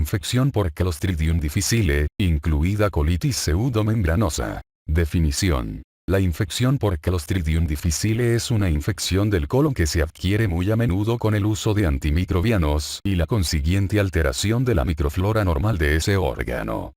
infección por Clostridium difficile, incluida colitis pseudomembranosa. Definición. La infección por Clostridium difficile es una infección del colon que se adquiere muy a menudo con el uso de antimicrobianos y la consiguiente alteración de la microflora normal de ese órgano.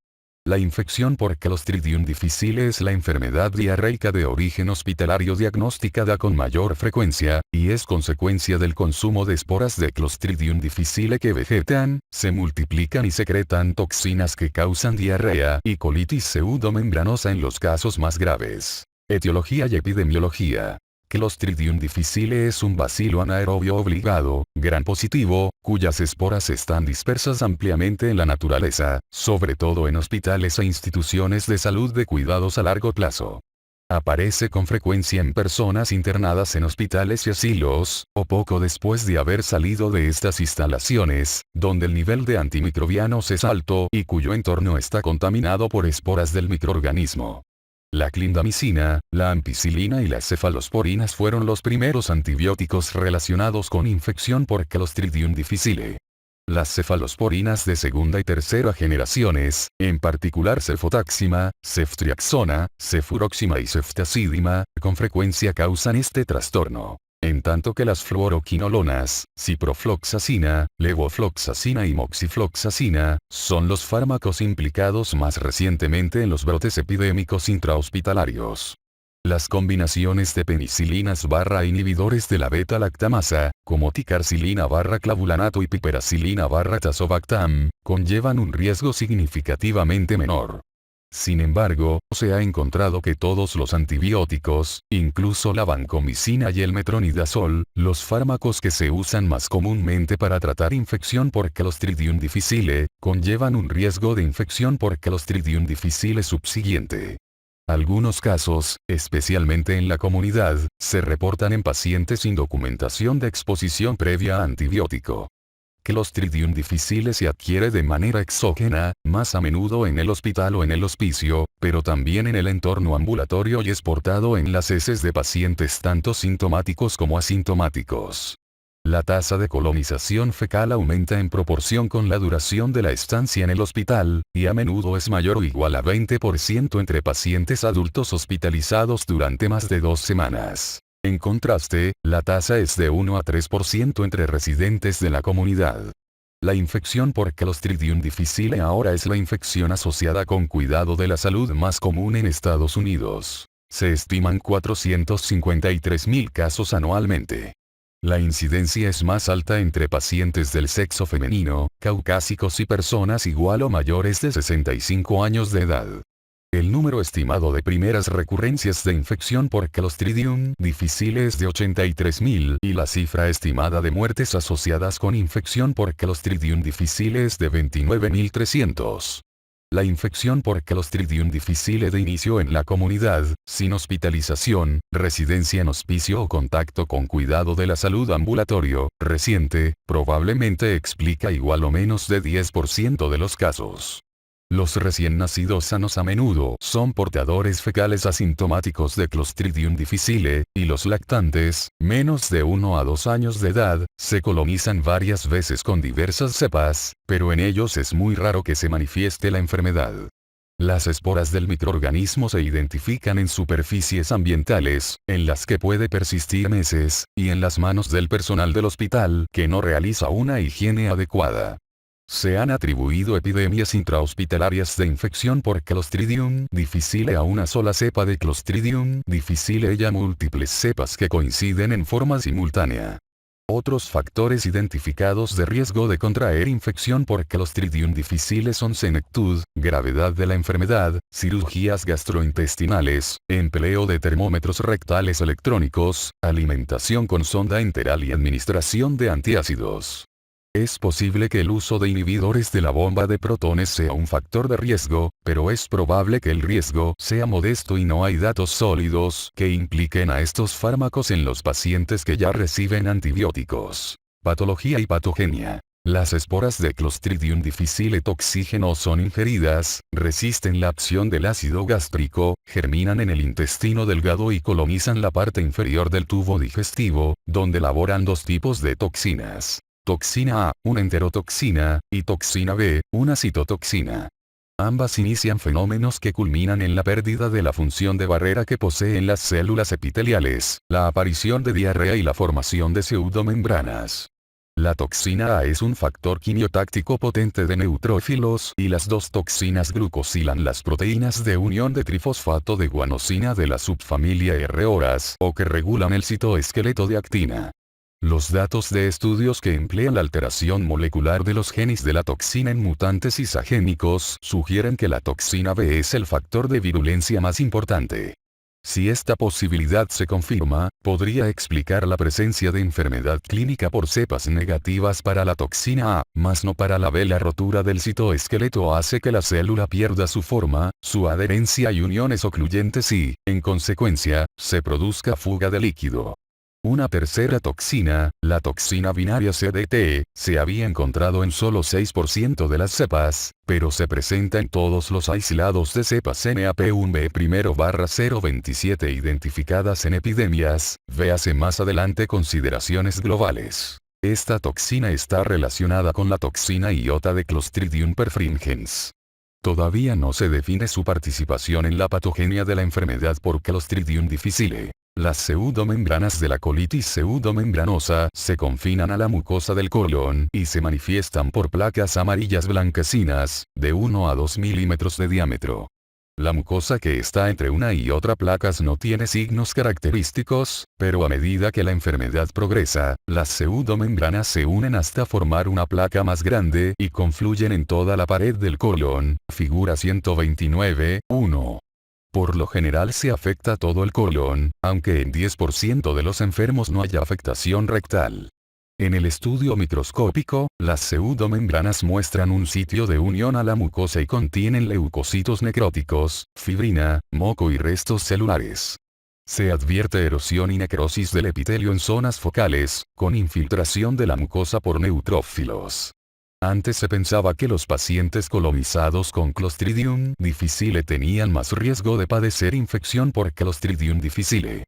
La infección por Clostridium difficile es la enfermedad diarreica de origen hospitalario diagnosticada con mayor frecuencia, y es consecuencia del consumo de esporas de Clostridium difficile que vegetan, se multiplican y secretan toxinas que causan diarrea y colitis pseudomembranosa en los casos más graves. Etiología y epidemiología. Clostridium difficile es un bacilo anaerobio obligado, gram positivo, cuyas esporas están dispersas ampliamente en la naturaleza, sobre todo en hospitales e instituciones de salud de cuidados a largo plazo. Aparece con frecuencia en personas internadas en hospitales y asilos, o poco después de haber salido de estas instalaciones, donde el nivel de antimicrobianos es alto y cuyo entorno está contaminado por esporas del microorganismo. La clindamicina, la ampicilina y las cefalosporinas fueron los primeros antibióticos relacionados con infección por Clostridium difficile. Las cefalosporinas de segunda y tercera generaciones, en particular cefotaxima, ceftriaxona, cefuroxima y ceftazidima, con frecuencia causan este trastorno. En tanto que las fluoroquinolonas, ciprofloxacina, levofloxacina y moxifloxacina, son los fármacos implicados más recientemente en los brotes epidémicos intrahospitalarios. Las combinaciones de penicilinas inhibidores de la beta-lactamasa, como ticarcilina-clavulanato y piperacilina-tazobactam, conllevan un riesgo significativamente menor. Sin embargo, se ha encontrado que todos los antibióticos, incluso la vancomicina y el metronidazol, los fármacos que se usan más comúnmente para tratar infección por Clostridium difficile, conllevan un riesgo de infección por Clostridium difficile subsiguiente. Algunos casos, especialmente en la comunidad, se reportan en pacientes sin documentación de exposición previa a antibiótico. Clostridium difficile se adquiere de manera exógena, más a menudo en el hospital o en el hospicio, pero también en el entorno ambulatorio y es portado en las heces de pacientes tanto sintomáticos como asintomáticos. La tasa de colonización fecal aumenta en proporción con la duración de la estancia en el hospital, y a menudo es mayor o igual a 20% entre pacientes adultos hospitalizados durante más de 2 semanas. En contraste, la tasa es de 1 a 3% entre residentes de la comunidad. La infección por Clostridium difficile ahora es la infección asociada con cuidado de la salud más común en Estados Unidos. Se estiman 453.000 casos anualmente. La incidencia es más alta entre pacientes del sexo femenino, caucásicos y personas igual o mayores de 65 años de edad. El número estimado de primeras recurrencias de infección por Clostridium difficile es de 83.000 y la cifra estimada de muertes asociadas con infección por Clostridium difficile es de 29.300. La infección por Clostridium difficile de inicio en la comunidad, sin hospitalización, residencia en hospicio o contacto con cuidado de la salud ambulatorio, reciente, probablemente explica igual o menos de 10% de los casos. Los recién nacidos sanos a menudo son portadores fecales asintomáticos de Clostridium difficile, y los lactantes, menos de 1 a 2 años de edad, se colonizan varias veces con diversas cepas, pero en ellos es muy raro que se manifieste la enfermedad. Las esporas del microorganismo se identifican en superficies ambientales, en las que puede persistir meses, y en las manos del personal del hospital que no realiza una higiene adecuada. Se han atribuido epidemias intrahospitalarias de infección por Clostridium difficile a una sola cepa de Clostridium difficile y a múltiples cepas que coinciden en forma simultánea. Otros factores identificados de riesgo de contraer infección por Clostridium difficile son senectud, gravedad de la enfermedad, cirugías gastrointestinales, empleo de termómetros rectales electrónicos, alimentación con sonda enteral y administración de antiácidos. Es posible que el uso de inhibidores de la bomba de protones sea un factor de riesgo, pero es probable que el riesgo sea modesto y no hay datos sólidos que impliquen a estos fármacos en los pacientes que ya reciben antibióticos. Patología y patogenia. Las esporas de Clostridium difficile toxígeno son ingeridas, resisten la acción del ácido gástrico, germinan en el intestino delgado y colonizan la parte inferior del tubo digestivo, donde laboran 2 tipos de toxinas. Toxina A, una enterotoxina, y toxina B, una citotoxina. Ambas inician fenómenos que culminan en la pérdida de la función de barrera que poseen las células epiteliales, la aparición de diarrea y la formación de pseudomembranas. La toxina A es un factor quimiotáctico potente de neutrófilos y las dos toxinas glucosilan las proteínas de unión de trifosfato de guanosina de la subfamilia R-horas o que regulan el citoesqueleto de actina. Los datos de estudios que emplean la alteración molecular de los genes de la toxina en mutantes isogénicos sugieren que la toxina B es el factor de virulencia más importante. Si esta posibilidad se confirma, podría explicar la presencia de enfermedad clínica por cepas negativas para la toxina A, mas no para la B. La rotura del citoesqueleto hace que la célula pierda su forma, su adherencia y uniones ocluyentes y, en consecuencia, se produzca fuga de líquido. Una tercera toxina, la toxina binaria CDT, se había encontrado en solo 6% de las cepas, pero se presenta en todos los aislados de cepas NAP1B'-027 identificadas en epidemias, véase más adelante consideraciones globales. Esta toxina está relacionada con la toxina iota de Clostridium perfringens. Todavía no se define su participación en la patogenia de la enfermedad por Clostridium difficile. Las pseudomembranas de la colitis pseudomembranosa se confinan a la mucosa del colon y se manifiestan por placas amarillas blanquecinas, de 1 a 2 milímetros de diámetro. La mucosa que está entre una y otra placas no tiene signos característicos, pero a medida que la enfermedad progresa, las pseudomembranas se unen hasta formar una placa más grande y confluyen en toda la pared del colon, figura 129.1. Por lo general se afecta todo el colon, aunque en 10% de los enfermos no haya afectación rectal. En el estudio microscópico, las pseudomembranas muestran un sitio de unión a la mucosa y contienen leucocitos necróticos, fibrina, moco y restos celulares. Se advierte erosión y necrosis del epitelio en zonas focales, con infiltración de la mucosa por neutrófilos. Antes se pensaba que los pacientes colonizados con Clostridium difficile tenían más riesgo de padecer infección por Clostridium difficile.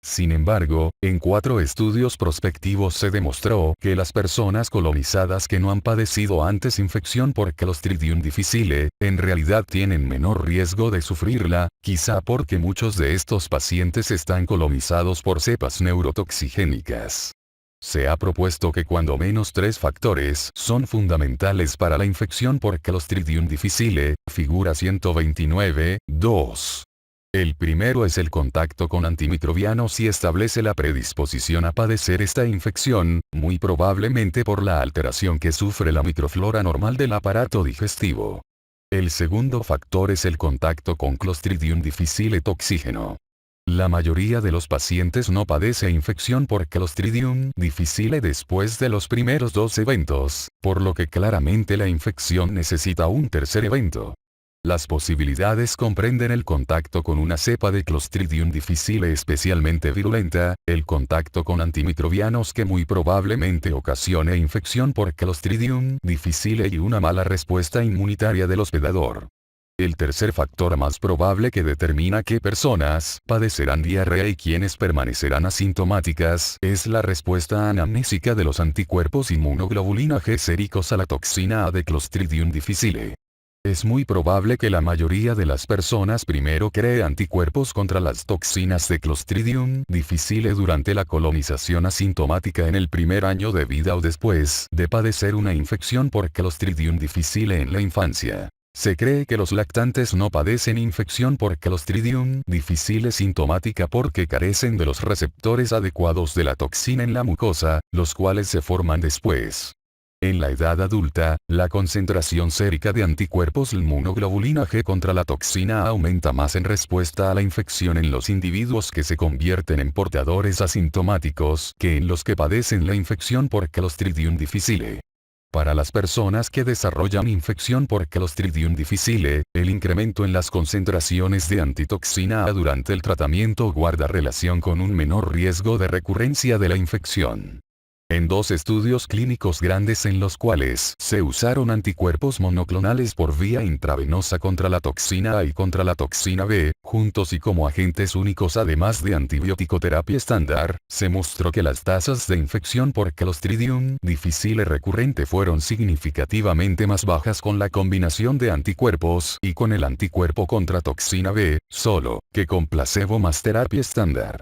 Sin embargo, en 4 estudios prospectivos se demostró que las personas colonizadas que no han padecido antes infección por Clostridium difficile, en realidad tienen menor riesgo de sufrirla, quizá porque muchos de estos pacientes están colonizados por cepas neurotoxigénicas. Se ha propuesto que cuando menos 3 factores son fundamentales para la infección por Clostridium difficile, figura 129.2. El primero es el contacto con antimicrobianos y establece la predisposición a padecer esta infección, muy probablemente por la alteración que sufre la microflora normal del aparato digestivo. El segundo factor es el contacto con Clostridium difficile toxígeno. La mayoría de los pacientes no padece infección por Clostridium difficile después de los primeros 2 eventos, por lo que claramente la infección necesita un tercer evento. Las posibilidades comprenden el contacto con una cepa de Clostridium difficile especialmente virulenta, el contacto con antimicrobianos que muy probablemente ocasione infección por Clostridium difficile y una mala respuesta inmunitaria del hospedador. El tercer factor más probable que determina qué personas padecerán diarrea y quienes permanecerán asintomáticas es la respuesta anamnésica de los anticuerpos inmunoglobulina G séricos a la toxina A de Clostridium difficile. Es muy probable que la mayoría de las personas primero cree anticuerpos contra las toxinas de Clostridium difficile durante la colonización asintomática en el primer año de vida o después de padecer una infección por Clostridium difficile en la infancia. Se cree que los lactantes no padecen infección por Clostridium difficile sintomática porque carecen de los receptores adecuados de la toxina en la mucosa, los cuales se forman después. En la edad adulta, la concentración sérica de anticuerpos inmunoglobulina G contra la toxina aumenta más en respuesta a la infección en los individuos que se convierten en portadores asintomáticos que en los que padecen la infección por Clostridium difficile. Para las personas que desarrollan infección por Clostridium difficile, el incremento en las concentraciones de antitoxina A durante el tratamiento guarda relación con un menor riesgo de recurrencia de la infección. En 2 estudios clínicos grandes en los cuales se usaron anticuerpos monoclonales por vía intravenosa contra la toxina A y contra la toxina B, juntos y como agentes únicos además de antibiótico-terapia estándar, se mostró que las tasas de infección por Clostridium difficile recurrente fueron significativamente más bajas con la combinación de anticuerpos y con el anticuerpo contra toxina B, solo, que con placebo más terapia estándar.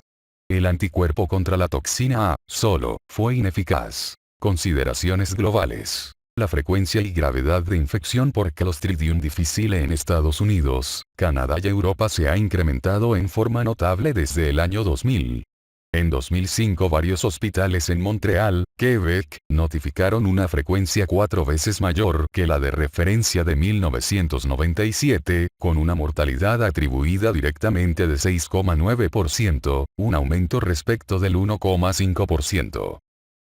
El anticuerpo contra la toxina A, solo, fue ineficaz. Consideraciones globales. La frecuencia y gravedad de infección por Clostridium difficile en Estados Unidos, Canadá y Europa se ha incrementado en forma notable desde el año 2000. En 2005 varios hospitales en Montreal, Quebec, notificaron una frecuencia 4 veces mayor que la de referencia de 1997, con una mortalidad atribuida directamente de 6,9%, un aumento respecto del 1,5%.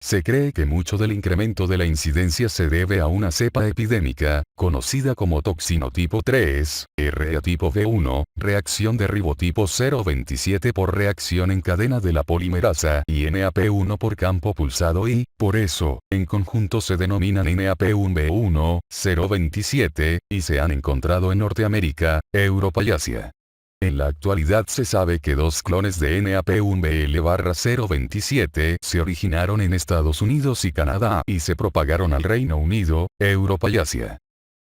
Se cree que mucho del incremento de la incidencia se debe a una cepa epidémica, conocida como toxinotipo 3, RA tipo B1, reacción de ribotipo 027 por reacción en cadena de la polimerasa y NAP1 por campo pulsado y, por eso, en conjunto se denominan NAP1B1, 027, y se han encontrado en Norteamérica, Europa y Asia. En la actualidad se sabe que 2 clones de NAP1BL/027 se originaron en Estados Unidos y Canadá y se propagaron al Reino Unido, Europa y Asia.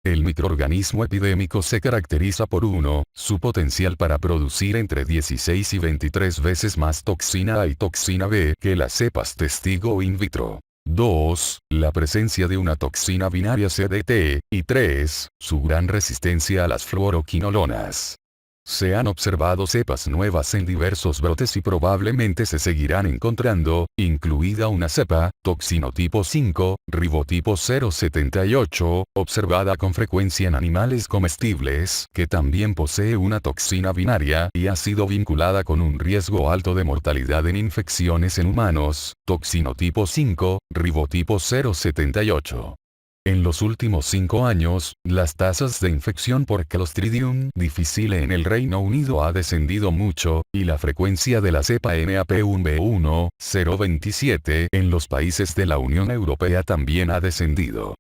El microorganismo epidémico se caracteriza por 1, su potencial para producir entre 16 y 23 veces más toxina A y toxina B que las cepas testigo in vitro. 2. La presencia de una toxina binaria CDT, y 3. Su gran resistencia a las fluoroquinolonas. Se han observado cepas nuevas en diversos brotes y probablemente se seguirán encontrando, incluida una cepa, toxinotipo 5, ribotipo 078, observada con frecuencia en animales comestibles, que también posee una toxina binaria y ha sido vinculada con un riesgo alto de mortalidad en infecciones en humanos, toxinotipo 5, ribotipo 078. En los últimos 5 años, las tasas de infección por Clostridium difficile en el Reino Unido ha descendido mucho, y la frecuencia de la cepa NAP1B1, 027 en los países de la Unión Europea también ha descendido.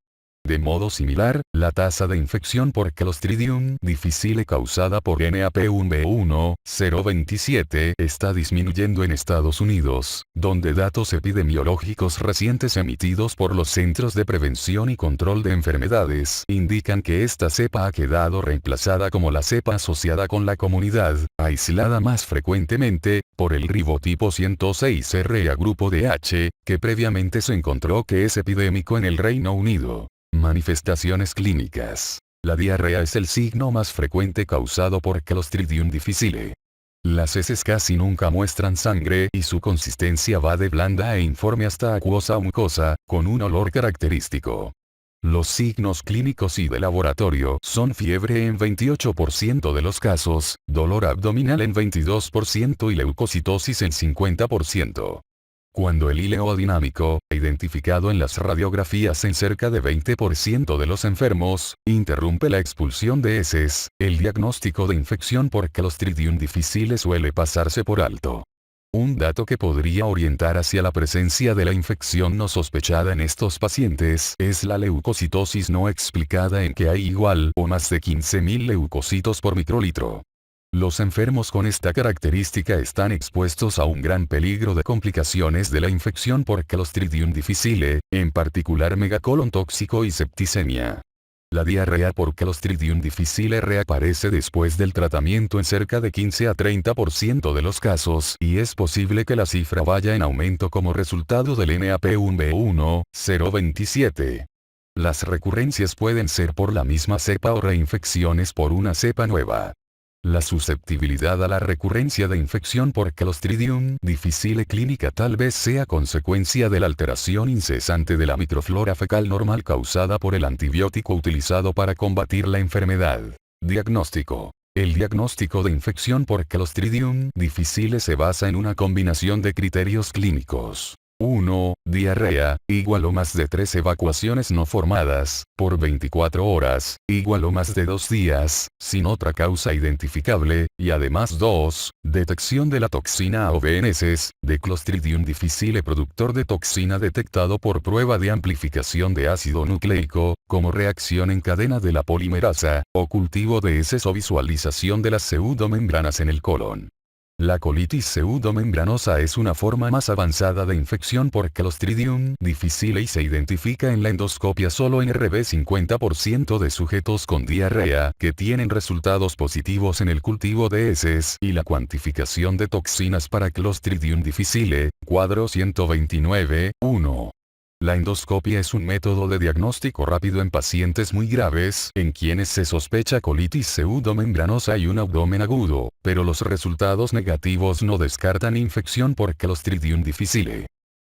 De modo similar, la tasa de infección por Clostridium difficile causada por NAP1B1, 027 está disminuyendo en Estados Unidos, donde datos epidemiológicos recientes emitidos por los Centros de Prevención y Control de Enfermedades indican que esta cepa ha quedado reemplazada como la cepa asociada con la comunidad, aislada más frecuentemente, por el ribotipo 106 RA grupo DH, que previamente se encontró que es epidémico en el Reino Unido. Manifestaciones clínicas. La diarrea es el signo más frecuente causado por Clostridium difficile. Las heces casi nunca muestran sangre y su consistencia va de blanda e informe hasta acuosa o mucosa, con un olor característico. Los signos clínicos y de laboratorio son fiebre en 28% de los casos, dolor abdominal en 22% y leucocitosis en 50%. Cuando el hilo dinámico, identificado en las radiografías en cerca de 20% de los enfermos, interrumpe la expulsión de heces, el diagnóstico de infección por Clostridium difficile suele pasarse por alto. Un dato que podría orientar hacia la presencia de la infección no sospechada en estos pacientes es la leucocitosis no explicada en que hay igual o más de 15.000 leucocitos por microlitro. Los enfermos con esta característica están expuestos a un gran peligro de complicaciones de la infección por Clostridium difficile, en particular megacolon tóxico y septicemia. La diarrea por Clostridium difficile reaparece después del tratamiento en cerca de 15 a 30% de los casos y es posible que la cifra vaya en aumento como resultado del NAP1B1, 027. Las recurrencias pueden ser por la misma cepa o reinfecciones por una cepa nueva. La susceptibilidad a la recurrencia de infección por Clostridium difficile clínica tal vez sea consecuencia de la alteración incesante de la microflora fecal normal causada por el antibiótico utilizado para combatir la enfermedad. Diagnóstico. El diagnóstico de infección por Clostridium difficile se basa en una combinación de criterios clínicos. 1. Diarrea, igual o más de 3 evacuaciones no formadas, por 24 horas, igual o más de 2 días, sin otra causa identificable, y además 2. Detección de la toxina o en heces, de Clostridium difficile productor de toxina detectado por prueba de amplificación de ácido nucleico, como reacción en cadena de la polimerasa, o cultivo de heces o visualización de las pseudomembranas en el colon. La colitis pseudomembranosa es una forma más avanzada de infección por Clostridium difficile y se identifica en la endoscopia solo en RB 50% de sujetos con diarrea que tienen resultados positivos en el cultivo de heces y la cuantificación de toxinas para Clostridium difficile, cuadro 129, 1. La endoscopia es un método de diagnóstico rápido en pacientes muy graves, en quienes se sospecha colitis pseudomembranosa y un abdomen agudo, pero los resultados negativos no descartan infección por Clostridium difficile.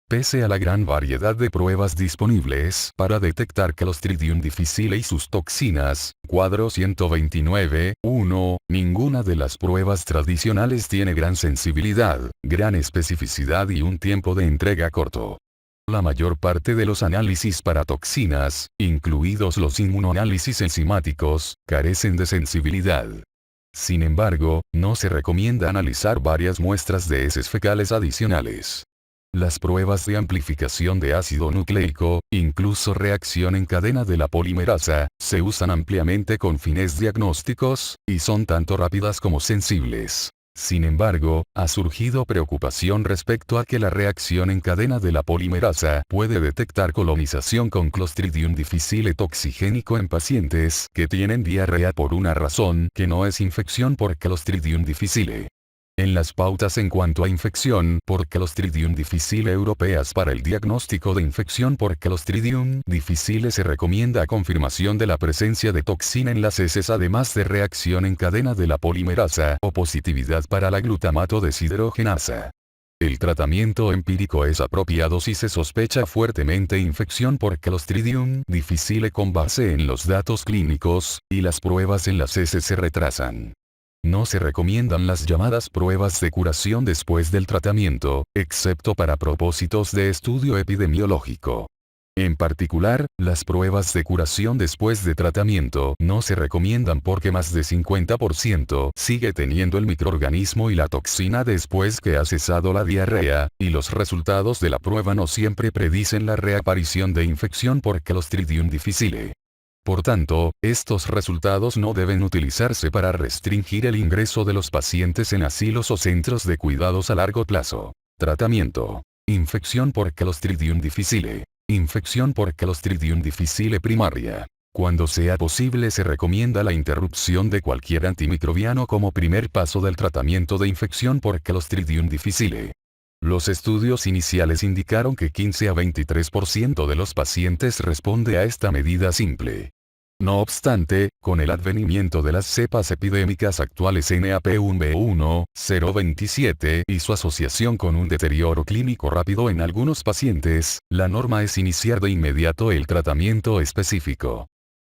Pese a la gran variedad de pruebas disponibles para detectar Clostridium difficile y sus toxinas, cuadro 129, 1, ninguna de las pruebas tradicionales tiene gran sensibilidad, gran especificidad y un tiempo de entrega corto. La mayor parte de los análisis para toxinas, incluidos los inmunoanálisis enzimáticos, carecen de sensibilidad. Sin embargo, no se recomienda analizar varias muestras de heces fecales adicionales. Las pruebas de amplificación de ácido nucleico, incluso reacción en cadena de la polimerasa, se usan ampliamente con fines diagnósticos, y son tanto rápidas como sensibles. Sin embargo, ha surgido preocupación respecto a que la reacción en cadena de la polimerasa puede detectar colonización con Clostridium difficile toxigénico en pacientes que tienen diarrea por una razón que no es infección por Clostridium difficile. En las pautas en cuanto a infección por Clostridium difficile europeas para el diagnóstico de infección por Clostridium difficile se recomienda confirmación de la presencia de toxina en las heces además de reacción en cadena de la polimerasa o positividad para la glutamato deshidrogenasa. El tratamiento empírico es apropiado si se sospecha fuertemente infección por Clostridium difficile con base en los datos clínicos, y las pruebas en las heces se retrasan. No se recomiendan las llamadas pruebas de curación después del tratamiento, excepto para propósitos de estudio epidemiológico. En particular, las pruebas de curación después de tratamiento no se recomiendan porque más de 50% sigue teniendo el microorganismo y la toxina después que ha cesado la diarrea, y los resultados de la prueba no siempre predicen la reaparición de infección por Clostridium difficile. Por tanto, estos resultados no deben utilizarse para restringir el ingreso de los pacientes en asilos o centros de cuidados a largo plazo. Tratamiento. Infección por Clostridium difficile. Infección por Clostridium difficile primaria. Cuando sea posible se recomienda la interrupción de cualquier antimicrobiano como primer paso del tratamiento de infección por Clostridium difficile. Los estudios iniciales indicaron que 15 a 23% de los pacientes responde a esta medida simple. No obstante, con el advenimiento de las cepas epidémicas actuales NAP1B1, 027 y su asociación con un deterioro clínico rápido en algunos pacientes, la norma es iniciar de inmediato el tratamiento específico.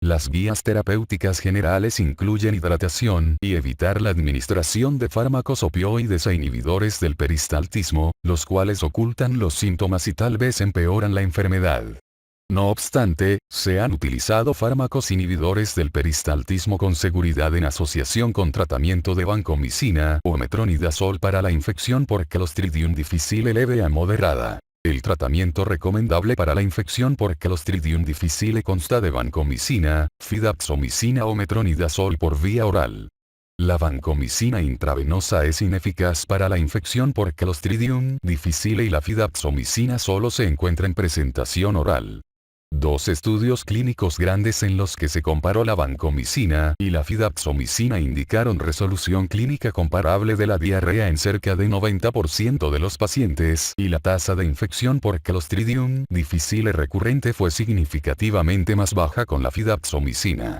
Las guías terapéuticas generales incluyen hidratación y evitar la administración de fármacos opioides e inhibidores del peristaltismo, los cuales ocultan los síntomas y tal vez empeoran la enfermedad. No obstante, se han utilizado fármacos inhibidores del peristaltismo con seguridad en asociación con tratamiento de vancomicina o metronidazol para la infección por Clostridium difficile leve a moderada. El tratamiento recomendable para la infección por Clostridium difficile consta de vancomicina, fidaxomicina o metronidazol por vía oral. La vancomicina intravenosa es ineficaz para la infección por Clostridium difficile y la fidaxomicina solo se encuentra en presentación oral. Dos estudios clínicos grandes en los que se comparó la vancomicina y la fidaxomicina indicaron resolución clínica comparable de la diarrea en cerca de 90% de los pacientes y la tasa de infección por Clostridium difficile recurrente fue significativamente más baja con la fidaxomicina.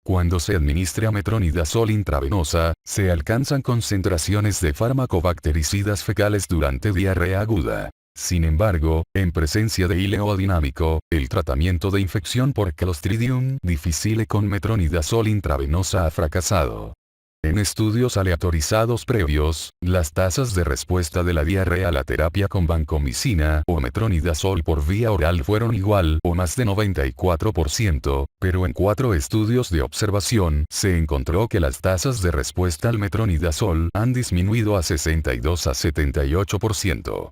Cuando se administra metronidazol intravenosa, se alcanzan concentraciones de fármaco bactericidas fecales durante diarrea aguda. Sin embargo, en presencia de hilo dinámico, el tratamiento de infección por Clostridium difficile con metronidazol intravenosa ha fracasado. En estudios aleatorizados previos, las tasas de respuesta de la diarrea a la terapia con vancomicina o metronidazol por vía oral fueron igual o más de 94%, pero en 4 estudios de observación se encontró que las tasas de respuesta al metronidazol han disminuido a 62 a 78%.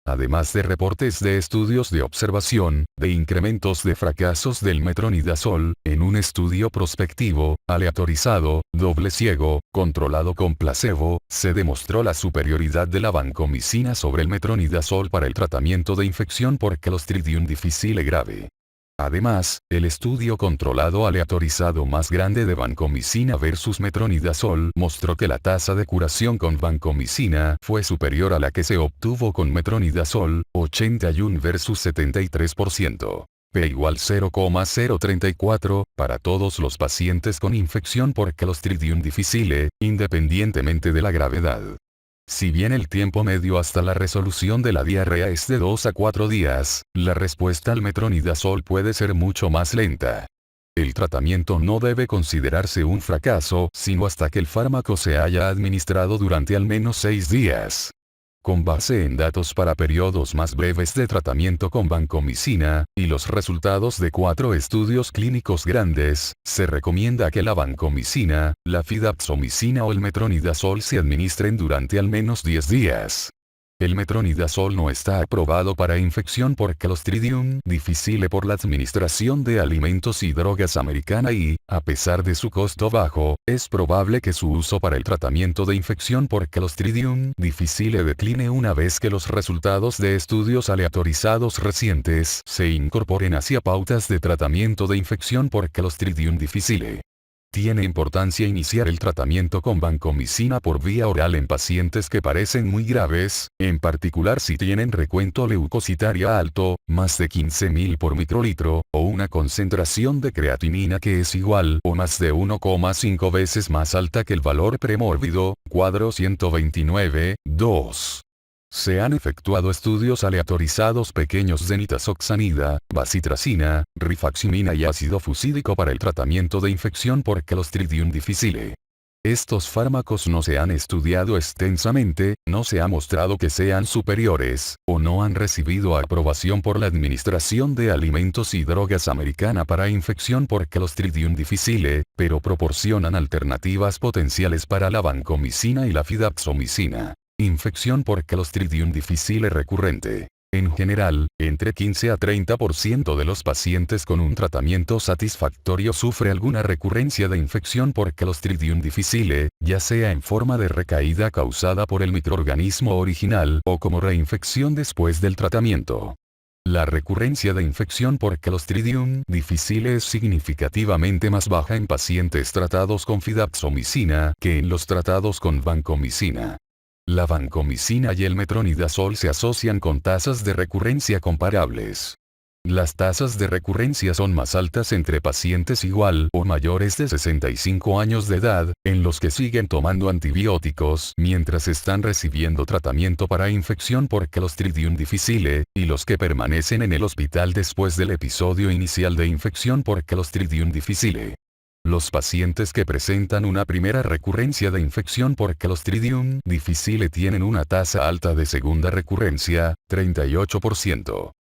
Además de reportes de estudios de observación, de incrementos de fracasos del metronidazol, en un estudio prospectivo, aleatorizado, doble ciego, controlado con placebo, se demostró la superioridad de la vancomicina sobre el metronidazol para el tratamiento de infección por Clostridium difficile grave. Además, el estudio controlado aleatorizado más grande de vancomicina versus metronidazol mostró que la tasa de curación con vancomicina fue superior a la que se obtuvo con metronidazol, 81 versus 73%. P igual 0,034, para todos los pacientes con infección por Clostridium difficile, independientemente de la gravedad. Si bien el tiempo medio hasta la resolución de la diarrea es de 2 a 4 días, la respuesta al metronidazol puede ser mucho más lenta. El tratamiento no debe considerarse un fracaso sino hasta que el fármaco se haya administrado durante al menos 6 días. Con base en datos para periodos más breves de tratamiento con vancomicina, y los resultados de 4 estudios clínicos grandes, se recomienda que la vancomicina, la fidaxomicina o el metronidazol se administren durante al menos 10 días. El metronidazol no está aprobado para infección por Clostridium difficile por la Administración de Alimentos y Drogas Americana y, a pesar de su costo bajo, es probable que su uso para el tratamiento de infección por Clostridium difficile decline una vez que los resultados de estudios aleatorizados recientes se incorporen hacia pautas de tratamiento de infección por Clostridium difficile. Tiene importancia iniciar el tratamiento con vancomicina por vía oral en pacientes que parecen muy graves, en particular si tienen recuento leucocitaria alto, más de 15.000 por microlitro, o una concentración de creatinina que es igual o más de 1,5 veces más alta que el valor premórbido, cuadro 129.2. Se han efectuado estudios aleatorizados pequeños de nitazoxanida, bacitracina, rifaximina y ácido fusídico para el tratamiento de infección por Clostridium difficile. Estos fármacos no se han estudiado extensamente, no se ha mostrado que sean superiores, o no han recibido aprobación por la Administración de Alimentos y Drogas Americana para infección por Clostridium difficile, pero proporcionan alternativas potenciales para la vancomicina y la fidaxomicina. Infección por Clostridium difficile recurrente. En general, entre 15 a 30% de los pacientes con un tratamiento satisfactorio sufre alguna recurrencia de infección por Clostridium difficile, ya sea en forma de recaída causada por el microorganismo original o como reinfección después del tratamiento. La recurrencia de infección por Clostridium difficile es significativamente más baja en pacientes tratados con fidaxomicina que en los tratados con vancomicina. La vancomicina y el metronidazol se asocian con tasas de recurrencia comparables. Las tasas de recurrencia son más altas entre pacientes igual o mayores de 65 años de edad, en los que siguen tomando antibióticos mientras están recibiendo tratamiento para infección por Clostridium difficile, y los que permanecen en el hospital después del episodio inicial de infección por Clostridium difficile. Los pacientes que presentan una primera recurrencia de infección por Clostridium difficile tienen una tasa alta de segunda recurrencia, 38%.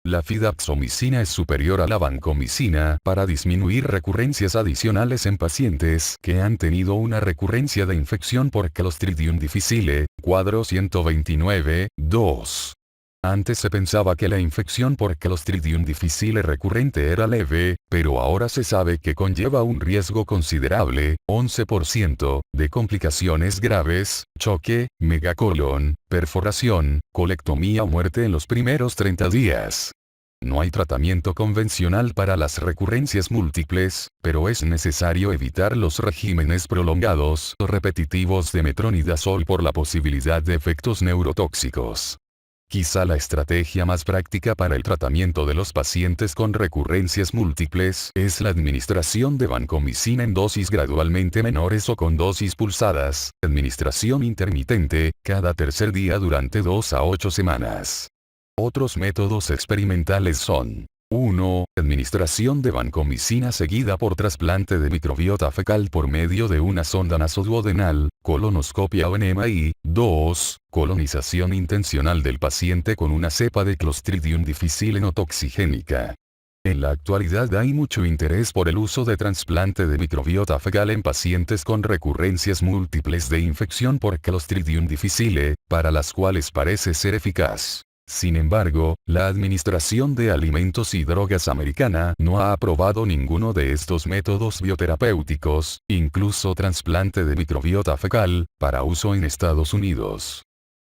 La fidaxomicina es superior a la vancomicina para disminuir recurrencias adicionales en pacientes que han tenido una recurrencia de infección por Clostridium difficile, cuadro 129.2. Antes se pensaba que la infección por Clostridium difficile recurrente era leve, pero ahora se sabe que conlleva un riesgo considerable, 11%, de complicaciones graves, choque, megacolon, perforación, colectomía o muerte en los primeros 30 días. No hay tratamiento convencional para las recurrencias múltiples, pero es necesario evitar los regímenes prolongados o repetitivos de metronidazol por la posibilidad de efectos neurotóxicos. Quizá la estrategia más práctica para el tratamiento de los pacientes con recurrencias múltiples es la administración de vancomicina en dosis gradualmente menores o con dosis pulsadas, administración intermitente, cada tercer día durante 2 a 8 semanas. Otros métodos experimentales son 1. Administración de vancomicina seguida por trasplante de microbiota fecal por medio de una sonda nasoduodenal, colonoscopia o enema y 2. Colonización intencional del paciente con una cepa de Clostridium difficile no toxigénica. En la actualidad hay mucho interés por el uso de trasplante de microbiota fecal en pacientes con recurrencias múltiples de infección por Clostridium difficile, para las cuales parece ser eficaz. Sin embargo, la Administración de Alimentos y Drogas americana no ha aprobado ninguno de estos métodos bioterapéuticos, incluso trasplante de microbiota fecal, para uso en Estados Unidos.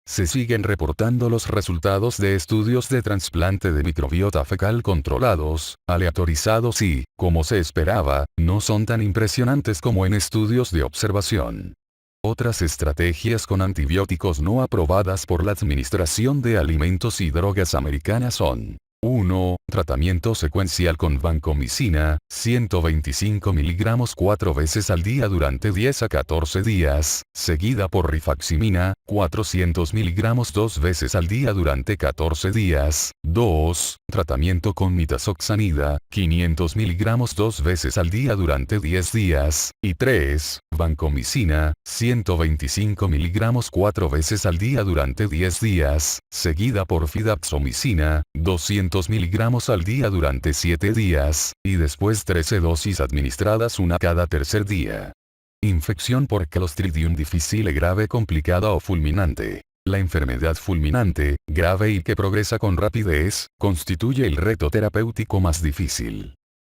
Se siguen reportando los resultados de estudios de trasplante de microbiota fecal controlados, aleatorizados y, como se esperaba, no son tan impresionantes como en estudios de observación. Otras estrategias con antibióticos no aprobadas por la Administración de Alimentos y Drogas americana son 1. Tratamiento secuencial con vancomicina, 125 mg 4 veces al día durante 10 a 14 días, seguida por rifaximina, 400 mg 2 veces al día durante 14 días. 2. Tratamiento con mitazoxanida, 500 mg 2 veces al día durante 10 días. Y 3. Vancomicina, 125 mg 4 veces al día durante 10 días, seguida por fidaxomicina, 200 mg al día durante 7 días, y después 13 dosis administradas una cada tercer día. Infección por Clostridium difficile grave complicada o fulminante. La enfermedad fulminante, grave y que progresa con rapidez, constituye el reto terapéutico más difícil.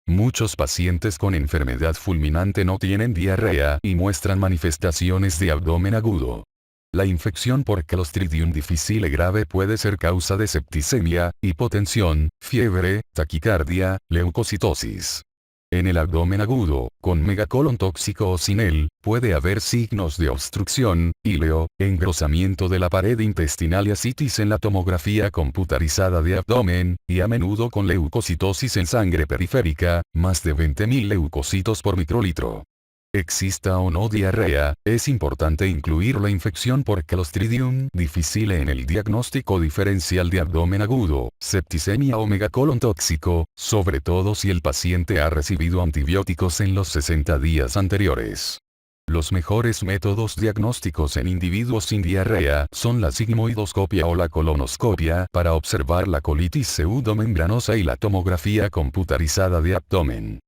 Muchos pacientes con enfermedad fulminante no tienen diarrea y muestran manifestaciones de abdomen agudo. La infección por Clostridium difficile grave puede ser causa de septicemia, hipotensión, fiebre, taquicardia, leucocitosis. En el abdomen agudo, con megacolon tóxico o sin él, puede haber signos de obstrucción, híleo, engrosamiento de la pared intestinal y ascitis en la tomografía computarizada de abdomen, y a menudo con leucocitosis en sangre periférica, más de 20.000 leucocitos por microlitro. Exista o no diarrea, es importante incluir la infección por Clostridium difficile en el diagnóstico diferencial de abdomen agudo, septicemia o megacolon tóxico, sobre todo si el paciente ha recibido antibióticos en los 60 días anteriores. Los mejores métodos diagnósticos en individuos sin diarrea son la sigmoidoscopia o la colonoscopia para observar la colitis pseudomembranosa y la tomografía computarizada de abdomen.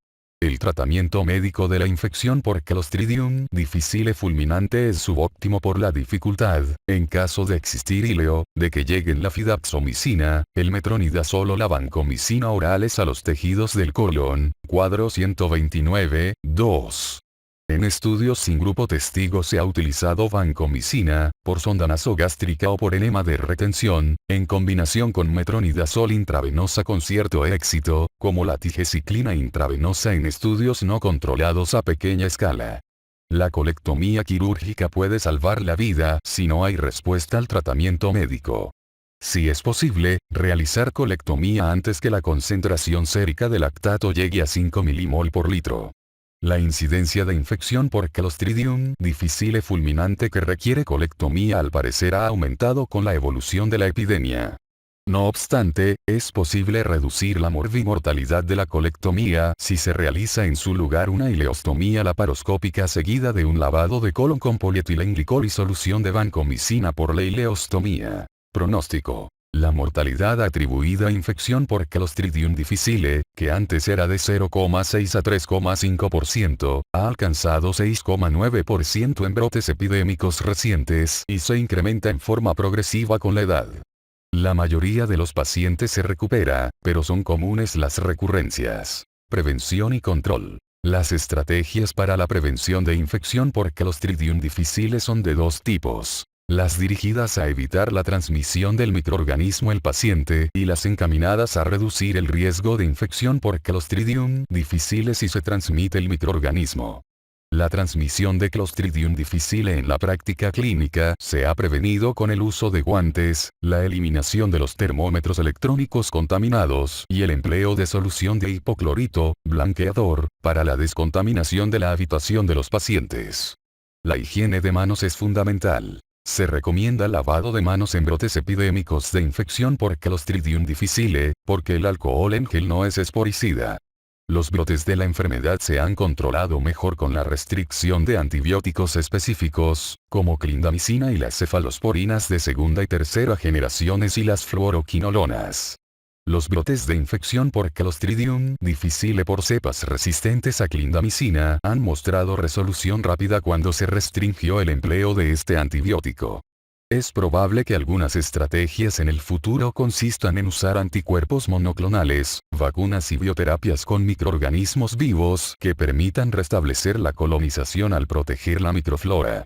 El tratamiento médico de la infección por Clostridium difficile fulminante es subóptimo por la dificultad, en caso de existir híleo, de que lleguen la fidaxomicina, el metronidazol o la vancomicina orales a los tejidos del colon, cuadro 129, 2. En estudios sin grupo testigo se ha utilizado vancomicina, por sonda nasogástrica o por enema de retención, en combinación con metronidazol intravenosa con cierto éxito, como la tigecyclina intravenosa en estudios no controlados a pequeña escala. La colectomía quirúrgica puede salvar la vida si no hay respuesta al tratamiento médico. Si es posible, realizar colectomía antes que la concentración sérica de lactato llegue a 5 milimol por litro. La incidencia de infección por Clostridium difficile fulminante que requiere colectomía al parecer ha aumentado con la evolución de la epidemia. No obstante, es posible reducir la morbimortalidad de la colectomía si se realiza en su lugar una ileostomía laparoscópica seguida de un lavado de colon con polietilenglicol y solución de vancomicina por la ileostomía. Pronóstico. La mortalidad atribuida a infección por Clostridium difficile, que antes era de 0,6 a 3,5%, ha alcanzado 6,9% en brotes epidémicos recientes y se incrementa en forma progresiva con la edad. La mayoría de los pacientes se recupera, pero son comunes las recurrencias. Prevención y control. Las estrategias para la prevención de infección por Clostridium difficile son de dos tipos. Las dirigidas a evitar la transmisión del microorganismo al paciente y las encaminadas a reducir el riesgo de infección por Clostridium difficile si se transmite el microorganismo. La transmisión de Clostridium difficile en la práctica clínica se ha prevenido con el uso de guantes, la eliminación de los termómetros electrónicos contaminados y el empleo de solución de hipoclorito, blanqueador, para la descontaminación de la habitación de los pacientes. La higiene de manos es fundamental. Se recomienda lavado de manos en brotes epidémicos de infección por Clostridium difficile, porque el alcohol en gel no es esporicida. Los brotes de la enfermedad se han controlado mejor con la restricción de antibióticos específicos, como clindamicina y las cefalosporinas de segunda y tercera generaciones y las fluoroquinolonas. Los brotes de infección por Clostridium difficile por cepas resistentes a clindamicina han mostrado resolución rápida cuando se restringió el empleo de este antibiótico. Es probable que algunas estrategias en el futuro consistan en usar anticuerpos monoclonales, vacunas y bioterapias con microorganismos vivos que permitan restablecer la colonización al proteger la microflora.